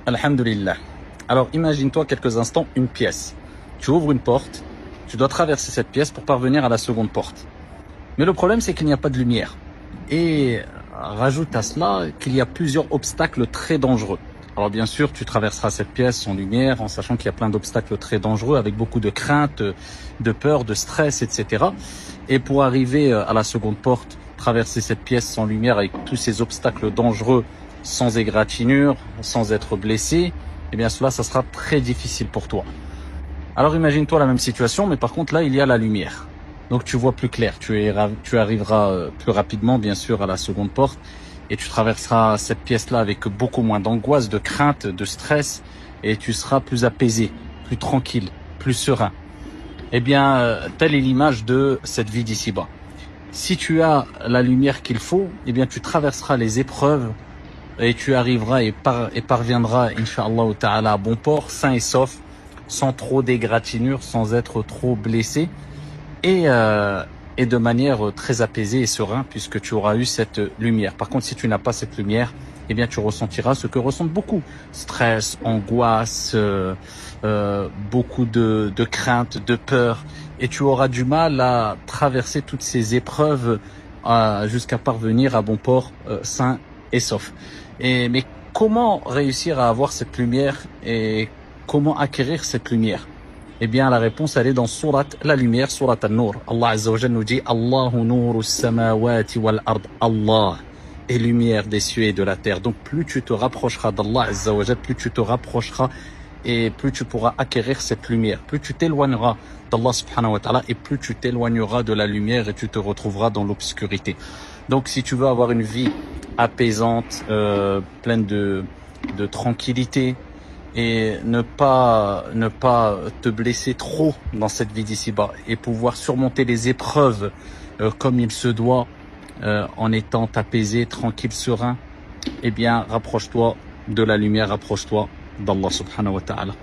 Alhamdulillah. Alors imagine-toi quelques instants une pièce. Tu ouvres une porte, tu dois traverser cette pièce pour parvenir à la seconde porte. Mais le problème c'est qu'il n'y a pas de lumière. Et rajoute à cela qu'il y a plusieurs obstacles très dangereux. Alors bien sûr, tu traverseras cette pièce sans lumière, en sachant qu'il y a plein d'obstacles très dangereux, avec beaucoup de crainte, de peur, de stress, etc. Et pour arriver à la seconde porte, traverser cette pièce sans lumière, avec tous ces obstacles dangereux, sans égratignure, sans être blessé, eh bien cela, ça sera très difficile pour toi. Alors imagine-toi la même situation, mais par contre là, il y a la lumière. Donc tu vois plus clair, tu arriveras plus rapidement, bien sûr, à la seconde porte, et tu traverseras cette pièce-là avec beaucoup moins d'angoisse, de crainte, de stress, et tu seras plus apaisé, plus tranquille, plus serein. Eh bien, telle est l'image de cette vie d'ici-bas. Si tu as la lumière qu'il faut, eh bien tu traverseras les épreuves et tu arriveras et parviendras, Inch'Allah Ta'ala, à bon port, sain et sauf, sans trop d'égratignure, sans être trop blessé, et, euh, et de manière très apaisée et serein, puisque tu auras eu cette lumière. Par contre, si tu n'as pas cette lumière, eh bien tu ressentiras ce que ressentent beaucoup: stress, angoisse, beaucoup de crainte, de peur, et tu auras du mal à traverser toutes ces épreuves jusqu'à parvenir à bon port, sain et sauf. Mais comment réussir à avoir cette lumière et comment acquérir cette lumière? Eh bien, la réponse, elle est dans Surat la lumière, Surat An-Nur. Allah Azza wa Jalla nous dit: Allahu nuru samawati wal ard. Allah est lumière des cieux et de la terre. Donc, plus tu te rapprocheras d'Allah Azza wa Jalla, plus tu te rapprocheras et plus tu pourras acquérir cette lumière. Plus tu t'éloigneras d'Allah subhanahu wa ta'ala et plus tu t'éloigneras de la lumière et tu te retrouveras dans l'obscurité. Donc, si tu veux avoir une vie apaisante, pleine de tranquillité, et ne pas te blesser trop dans cette vie d'ici-bas et pouvoir surmonter les épreuves comme il se doit, en étant apaisé, tranquille, serein, eh bien rapproche-toi de la lumière, rapproche-toi d'Allah subhanahu wa ta'ala.